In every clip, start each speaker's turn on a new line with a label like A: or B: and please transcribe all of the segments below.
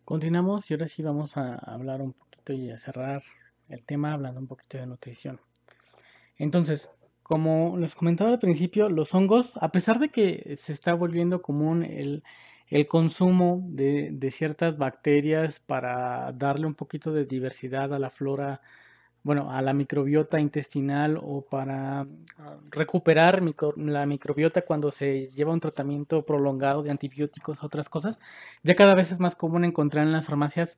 A: Continuamos y ahora sí vamos a hablar un poquito y a cerrar el tema hablando un poquito de nutrición. Entonces, como les comentaba al principio, los hongos, a pesar de que se está volviendo común el consumo de ciertas bacterias para darle un poquito de diversidad a la flora, bueno, a la microbiota intestinal o para recuperar la microbiota cuando se lleva un tratamiento prolongado de antibióticos, otras cosas, ya cada vez es más común encontrar en las farmacias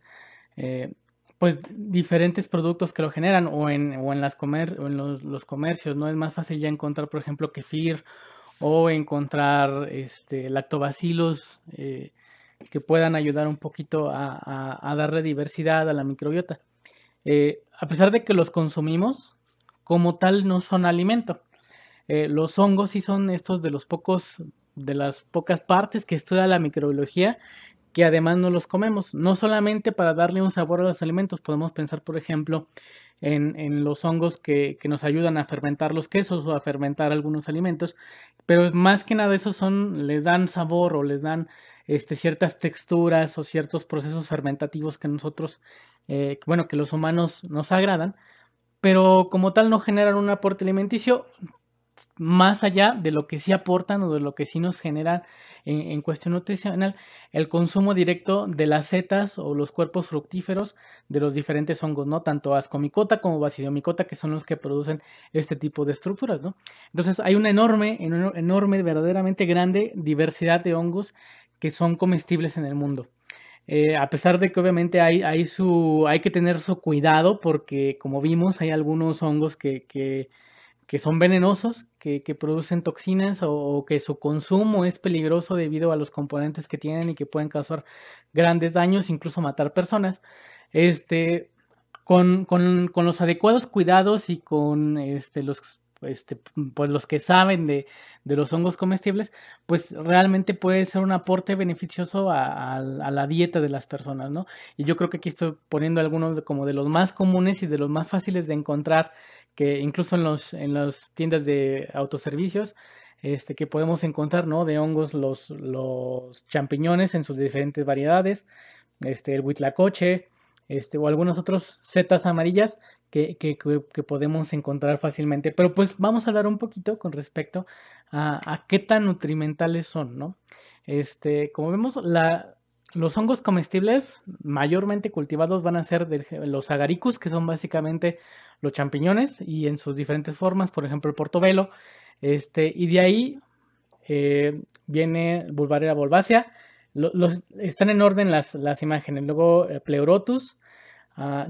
A: eh, pues diferentes productos que lo generan o en los comercios, ¿no? Es más fácil ya encontrar, por ejemplo, kefir o encontrar lactobacilos que puedan ayudar un poquito a darle diversidad a la microbiota. A pesar de que los consumimos, como tal no son alimento. Los hongos sí son estos de las pocas partes que estudia la microbiología que además no los comemos, no solamente para darle un sabor a los alimentos, podemos pensar, por ejemplo, en los hongos que nos ayudan a fermentar los quesos o a fermentar algunos alimentos, pero más que nada esos les dan sabor o les dan ciertas texturas o ciertos procesos fermentativos que nosotros, bueno, que los humanos nos agradan, pero como tal no generan un aporte alimenticio más allá de lo que sí aportan o de lo que sí nos genera en cuestión nutricional, el consumo directo de las setas o los cuerpos fructíferos de los diferentes hongos, ¿no? Tanto ascomicota como basidiomicota, que son los que producen este tipo de estructuras, ¿no? Entonces hay una enorme, verdaderamente grande diversidad de hongos que son comestibles en el mundo. A pesar de que obviamente hay que tener su cuidado porque como vimos hay algunos hongos que son venenosos, que producen toxinas o que su consumo es peligroso debido a los componentes que tienen y que pueden causar grandes daños, incluso matar personas. Este, con los adecuados cuidados y con pues los que saben de los hongos comestibles, pues realmente puede ser un aporte beneficioso a la dieta de las personas, ¿no? Y yo creo que aquí estoy poniendo algunos como de los más comunes y de los más fáciles de encontrar, que incluso en las tiendas de autoservicios, que podemos encontrar, ¿no? De hongos, los champiñones en sus diferentes variedades, el huitlacoche, o algunos otros setas amarillas que podemos encontrar fácilmente. Pero pues vamos a hablar un poquito con respecto a qué tan nutrimentales son, ¿no? Como vemos, los hongos comestibles mayormente cultivados van a ser los agaricus, que son básicamente los champiñones y en sus diferentes formas, por ejemplo el portobelo, y de ahí viene Bulbarea bulbácea. Están en orden las imágenes. Luego Pleurotus,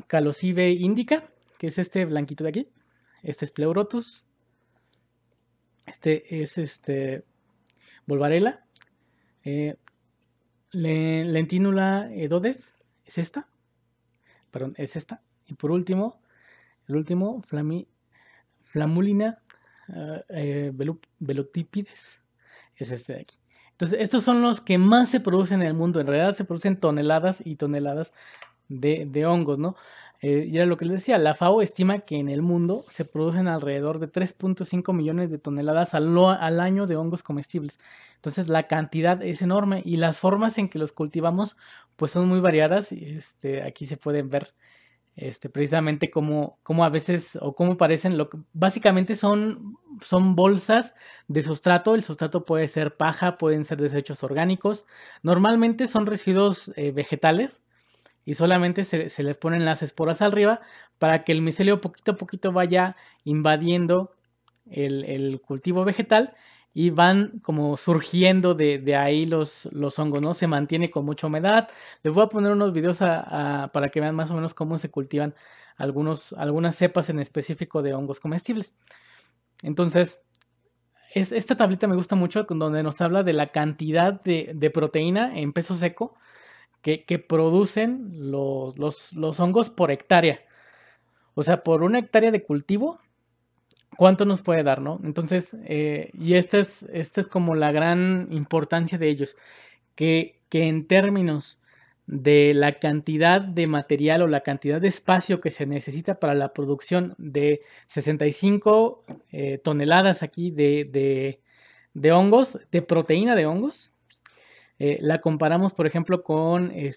A: Calocive indica, que es este blanquito de aquí. Este es Pleurotus. Este es Volvarela. Eh, Lentinula edodes, es esta. Perdón, es esta. Y por último, el último, Flamulina velotipides, es este de aquí. Entonces, estos son los que más se producen en el mundo. En realidad se producen toneladas y toneladas de hongos, ¿no? Y era lo que les decía, la FAO estima que en el mundo se producen alrededor de 3.5 millones de toneladas al año de hongos comestibles. Entonces la cantidad es enorme y las formas en que los cultivamos pues son muy variadas. Aquí se pueden ver precisamente cómo a veces o cómo parecen, básicamente son bolsas de sustrato. El sustrato puede ser paja, pueden ser desechos orgánicos. Normalmente son residuos vegetales y solamente se le ponen las esporas arriba para que el micelio poquito a poquito vaya invadiendo el cultivo vegetal y van como surgiendo de ahí los hongos, ¿no? Se mantiene con mucha humedad. Les voy a poner unos videos para que vean más o menos cómo se cultivan algunas cepas en específico de hongos comestibles. Entonces, esta tablita me gusta mucho, donde nos habla de la cantidad de proteína en peso seco que producen los hongos por hectárea. O sea, por una hectárea de cultivo, ¿cuánto nos puede dar, no? Entonces, y esta es como la gran importancia de ellos, que en términos de la cantidad de material o la cantidad de espacio que se necesita para la producción de 65 toneladas aquí de hongos, de proteína de hongos, La comparamos, por ejemplo, con el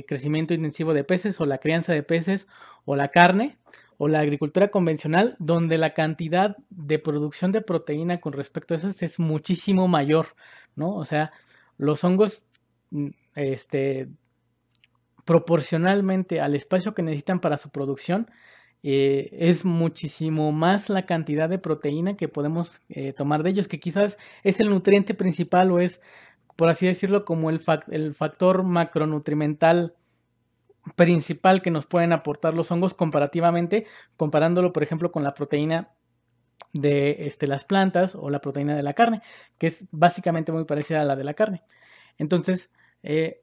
A: crecimiento intensivo de peces o la crianza de peces o la carne o la agricultura convencional, donde la cantidad de producción de proteína con respecto a eso es muchísimo mayor, ¿no? O sea, los hongos, proporcionalmente al espacio que necesitan para su producción, es muchísimo más la cantidad de proteína que podemos tomar de ellos, que quizás es el nutriente principal o es, por así decirlo, como el factor macronutrimental principal que nos pueden aportar los hongos comparativamente, comparándolo, por ejemplo, con la proteína de las plantas o la proteína de la carne, que es básicamente muy parecida a la de la carne. Entonces,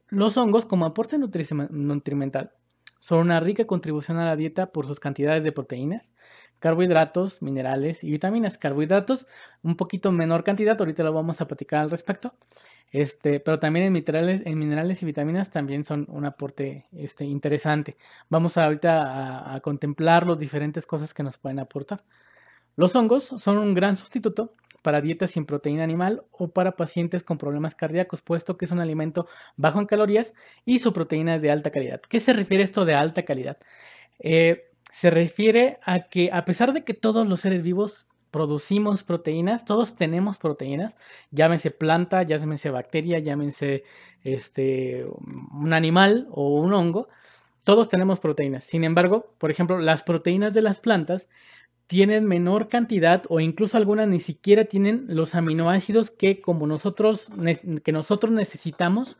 A: los hongos como aporte nutrimental son una rica contribución a la dieta por sus cantidades de proteínas, carbohidratos, minerales y vitaminas. Carbohidratos, un poquito menor cantidad, ahorita lo vamos a platicar al respecto. Pero también en minerales y vitaminas también son un aporte interesante. Vamos ahorita a contemplar las diferentes cosas que nos pueden aportar. Los hongos son un gran sustituto para dietas sin proteína animal o para pacientes con problemas cardíacos, puesto que es un alimento bajo en calorías y su proteína es de alta calidad. ¿Qué se refiere esto de alta calidad? Se refiere a que a pesar de que todos los seres vivos producimos proteínas, todos tenemos proteínas, llámese planta, llámese bacteria, llámese un animal o un hongo, todos tenemos proteínas. Sin embargo, por ejemplo, las proteínas de las plantas tienen menor cantidad o incluso algunas ni siquiera tienen los aminoácidos que nosotros necesitamos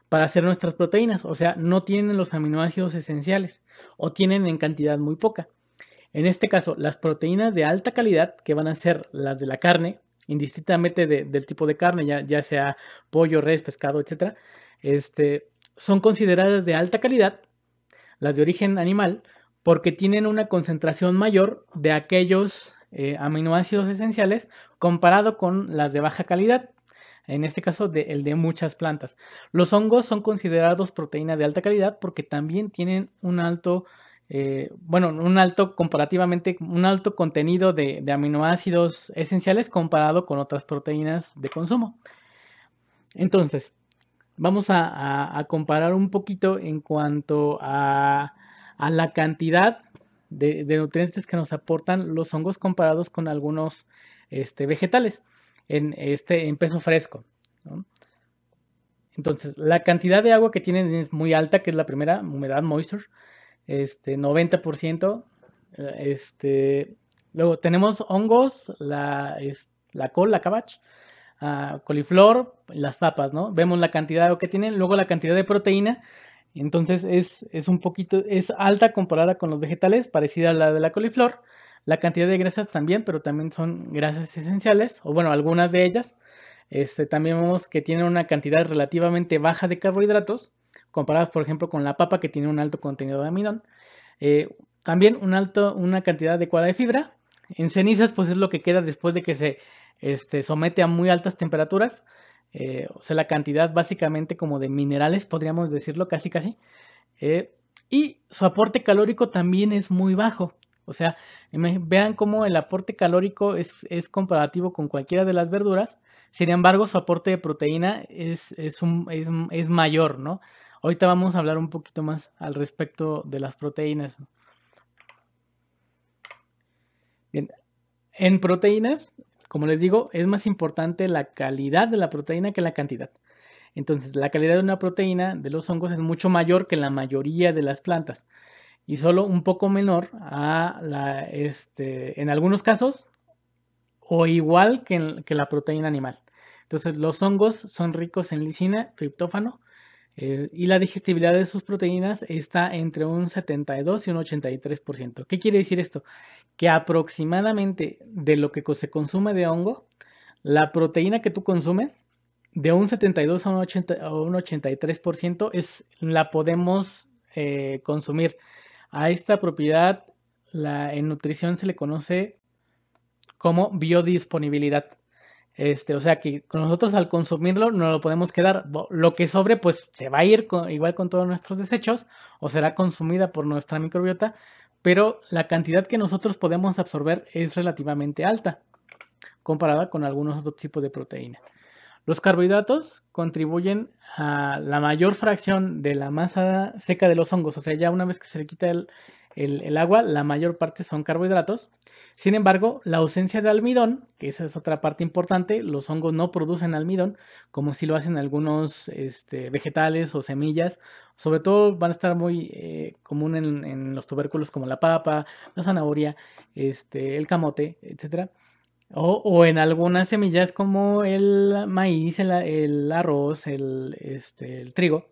A: para hacer nuestras proteínas. O sea, no tienen los aminoácidos esenciales o tienen en cantidad muy poca. En este caso, las proteínas de alta calidad, que van a ser las de la carne, indistintamente del tipo de carne, ya sea pollo, res, pescado, etc., son consideradas de alta calidad, las de origen animal, porque tienen una concentración mayor de aquellos aminoácidos esenciales comparado con las de baja calidad, en este caso el de muchas plantas. Los hongos son considerados proteína de alta calidad porque también tienen un alto comparativamente, un alto contenido de aminoácidos esenciales comparado con otras proteínas de consumo. Entonces, vamos a comparar un poquito en cuanto a la cantidad de nutrientes que nos aportan los hongos comparados con algunos vegetales en peso fresco, ¿no? Entonces, la cantidad de agua que tienen es muy alta, que es la primera, humedad, moisture, 90%. Luego tenemos hongos, la col, la cabbage, coliflor, las papas, ¿no? Vemos la cantidad de agua que tienen, luego la cantidad de proteína. Entonces es alta comparada con los vegetales, parecida a la de la coliflor. La cantidad de grasas también, pero también son grasas esenciales, o bueno, algunas de ellas. También vemos que tienen una cantidad relativamente baja de carbohidratos, comparadas por ejemplo con la papa que tiene un alto contenido de almidón. También una cantidad adecuada de fibra. En cenizas pues es lo que queda después de que se somete a muy altas temperaturas. O sea, la cantidad básicamente como de minerales, podríamos decirlo casi. Y su aporte calórico también es muy bajo. O sea, vean cómo el aporte calórico es comparativo con cualquiera de las verduras. Sin embargo, su aporte de proteína es mayor, ¿no? Ahorita vamos a hablar un poquito más al respecto de las proteínas. Bien, en proteínas, como les digo, es más importante la calidad de la proteína que la cantidad. Entonces, la calidad de una proteína de los hongos es mucho mayor que la mayoría de las plantas y solo un poco menor en algunos casos o igual que la proteína animal. Entonces, los hongos son ricos en lisina, triptófano, y la digestibilidad de sus proteínas está entre un 72 y un 83%. ¿Qué quiere decir esto? Que aproximadamente de lo que se consume de hongo, la proteína que tú consumes, de un 72 a un 83% la podemos consumir. A esta propiedad en nutrición se le conoce como biodisponibilidad. O sea que nosotros al consumirlo no lo podemos quedar. Lo que sobre pues se va a ir igual con todos nuestros desechos o será consumida por nuestra microbiota, pero la cantidad que nosotros podemos absorber es relativamente alta comparada con algunos otros tipos de proteína. Los carbohidratos contribuyen a la mayor fracción de la masa seca de los hongos, o sea, ya una vez que se le quita el agua, la mayor parte son carbohidratos. Sin embargo, la ausencia de almidón, que esa es otra parte importante, los hongos no producen almidón, como si lo hacen algunos vegetales o semillas. Sobre todo van a estar muy común en los tubérculos como la papa, la zanahoria, el camote, etcétera. O en algunas semillas como el maíz, el arroz, el trigo.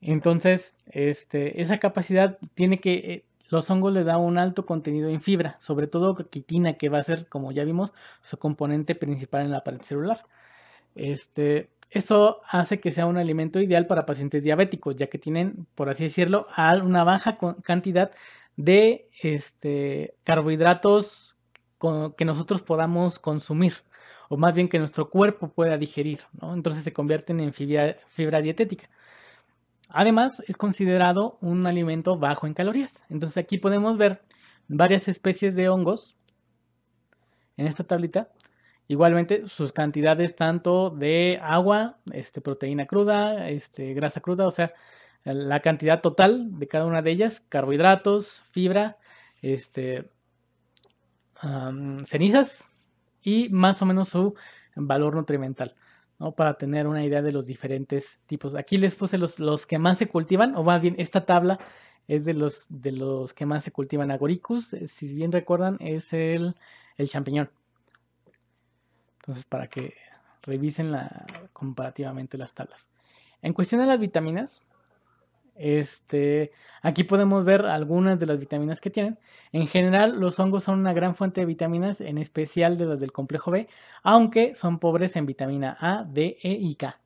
A: Entonces, esa capacidad tiene que, los hongos le da un alto contenido en fibra, sobre todo quitina, que va a ser, como ya vimos, su componente principal en la pared celular. Eso hace que sea un alimento ideal para pacientes diabéticos, ya que tienen, por así decirlo, una baja cantidad de carbohidratos que nosotros podamos consumir, o más bien que nuestro cuerpo pueda digerir, ¿no? Entonces se convierten en fibra dietética. Además, es considerado un alimento bajo en calorías. Entonces aquí podemos ver varias especies de hongos en esta tablita. Igualmente, sus cantidades tanto de agua, proteína cruda, grasa cruda, o sea, la cantidad total de cada una de ellas, carbohidratos, fibra, cenizas y más o menos su valor nutrimental, ¿no? Para tener una idea de los diferentes tipos. Aquí les puse los que más se cultivan, o más bien esta tabla es de los que más se cultivan. Agaricus, si bien recuerdan, es el champiñón. Entonces, para que revisen comparativamente las tablas. En cuestión de las vitaminas, aquí podemos ver algunas de las vitaminas que tienen. En general, los hongos son una gran fuente de vitaminas, en especial de las del complejo B, aunque son pobres en vitamina A, D, E y K.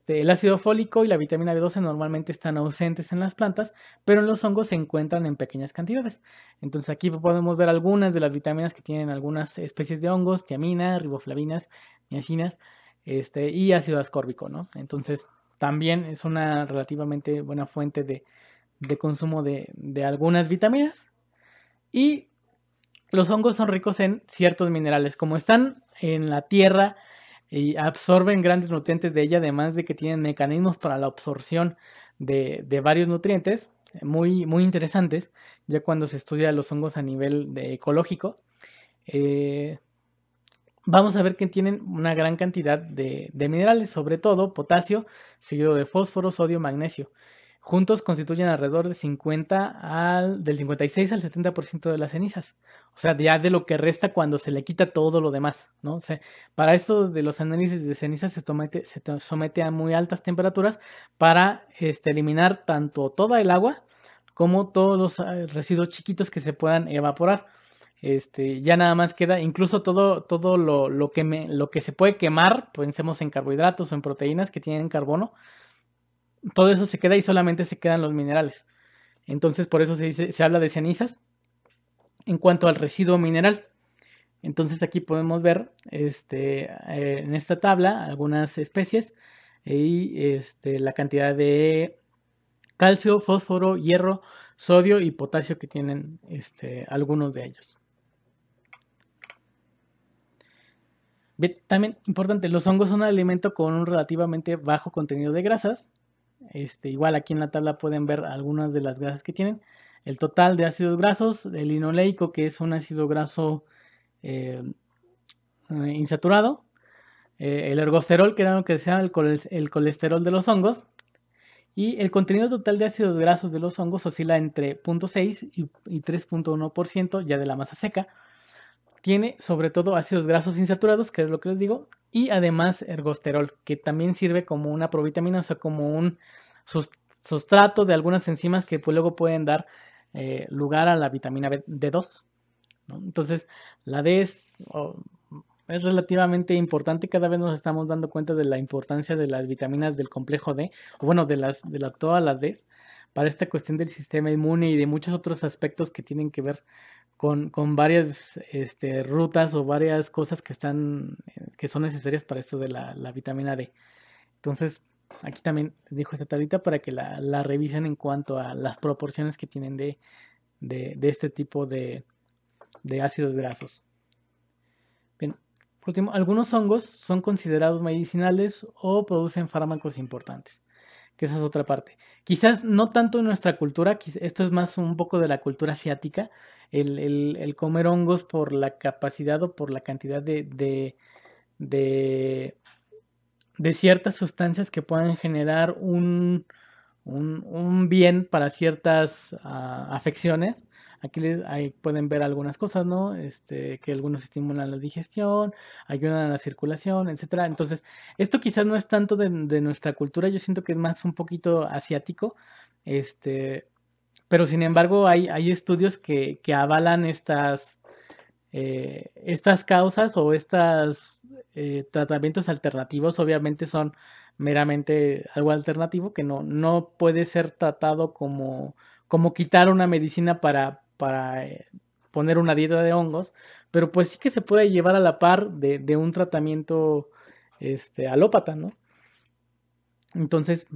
A: El ácido fólico y la vitamina B12 normalmente están ausentes en las plantas, pero en los hongos se encuentran en pequeñas cantidades. Entonces aquí podemos ver algunas de las vitaminas que tienen algunas especies de hongos: tiamina, riboflavinas, niacinas, y ácido ascórbico, ¿no? Entonces también es una relativamente buena fuente de consumo de algunas vitaminas. Y los hongos son ricos en ciertos minerales, como están en la tierra y absorben grandes nutrientes de ella, además de que tienen mecanismos para la absorción de varios nutrientes muy, muy interesantes, ya cuando se estudia los hongos a nivel ecológico. Vamos a ver que tienen una gran cantidad de minerales, sobre todo potasio, seguido de fósforo, sodio, magnesio. Juntos constituyen alrededor del 56 al 70% de las cenizas. O sea, ya de lo que resta cuando se le quita todo lo demás, ¿no? O sea, para esto de los análisis de cenizas se somete a muy altas temperaturas para eliminar tanto toda el agua como todos los residuos chiquitos que se puedan evaporar. Ya nada más queda, incluso todo lo que se puede quemar, pensemos en carbohidratos o en proteínas que tienen carbono, todo eso se queda y solamente se quedan los minerales. Entonces, por eso se habla de cenizas en cuanto al residuo mineral. Entonces, aquí podemos ver en esta tabla algunas especies y la cantidad de calcio, fósforo, hierro, sodio y potasio que tienen algunos de ellos. Bien, también importante, los hongos son un alimento con un relativamente bajo contenido de grasas. Igual aquí en la tabla pueden ver algunas de las grasas que tienen. El total de ácidos grasos, el linoleico, que es un ácido graso insaturado, el ergosterol, que era lo que se llama el colesterol de los hongos, y el contenido total de ácidos grasos de los hongos oscila entre 0.6 y 3.1% ya de la masa seca. Tiene sobre todo ácidos grasos insaturados, que es lo que les digo, y además ergosterol, que también sirve como una provitamina, o sea, como un sustrato de algunas enzimas que pues luego pueden dar lugar a la vitamina D2, ¿no? Entonces, la D es relativamente importante. Cada vez nos estamos dando cuenta de la importancia de las vitaminas del complejo D, o bueno, todas las D, para esta cuestión del sistema inmune y de muchos otros aspectos que tienen que ver con varias rutas o varias cosas que son necesarias para esto de la vitamina D. Entonces, aquí también les dejo esta tablita para que la revisen en cuanto a las proporciones que tienen de este tipo de ácidos grasos. Bien, por Por último, algunos hongos son considerados medicinales o producen fármacos importantes, que esa es otra parte. Quizás no tanto en nuestra cultura, esto es más un poco de la cultura asiática, el comer hongos por la capacidad o por la cantidad de, de ciertas sustancias que puedan generar un bien para ciertas afecciones. Aquí ahí pueden ver algunas cosas, ¿no? Que algunos estimulan la digestión, ayudan a la circulación, etcétera. Entonces, esto quizás no es tanto de nuestra cultura, yo siento que es más un poquito asiático, este, pero sin embargo hay estudios que avalan estas causas o estos tratamientos alternativos. Obviamente son meramente algo alternativo que no puede ser tratado como quitar una medicina para poner una dieta de hongos, pero pues sí que se puede llevar a la par de un tratamiento alópata, ¿no? Entonces,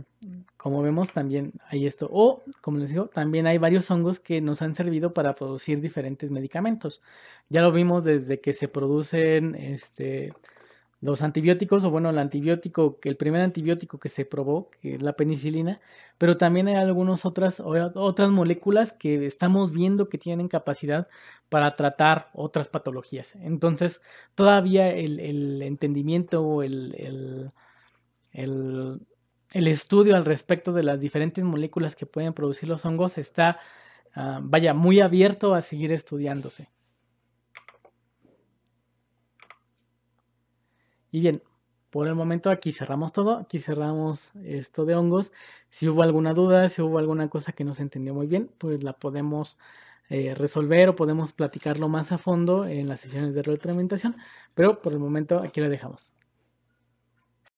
A: como vemos, también hay esto. O, como les digo, también hay varios hongos que nos han servido para producir diferentes medicamentos. Ya lo vimos desde que se producen los antibióticos, o bueno, el antibiótico, que el primer antibiótico que se probó, que es la penicilina, pero también hay algunas otras moléculas que estamos viendo que tienen capacidad para tratar otras patologías. Entonces, todavía el entendimiento o el, el estudio al respecto de las diferentes moléculas que pueden producir los hongos está, vaya, muy abierto a seguir estudiándose. Y bien, por el momento aquí cerramos todo, aquí cerramos esto de hongos. Si hubo alguna duda, si hubo alguna cosa que no se entendió muy bien, pues la podemos resolver o podemos platicarlo más a fondo en las sesiones de retroalimentación, pero por el momento aquí la dejamos.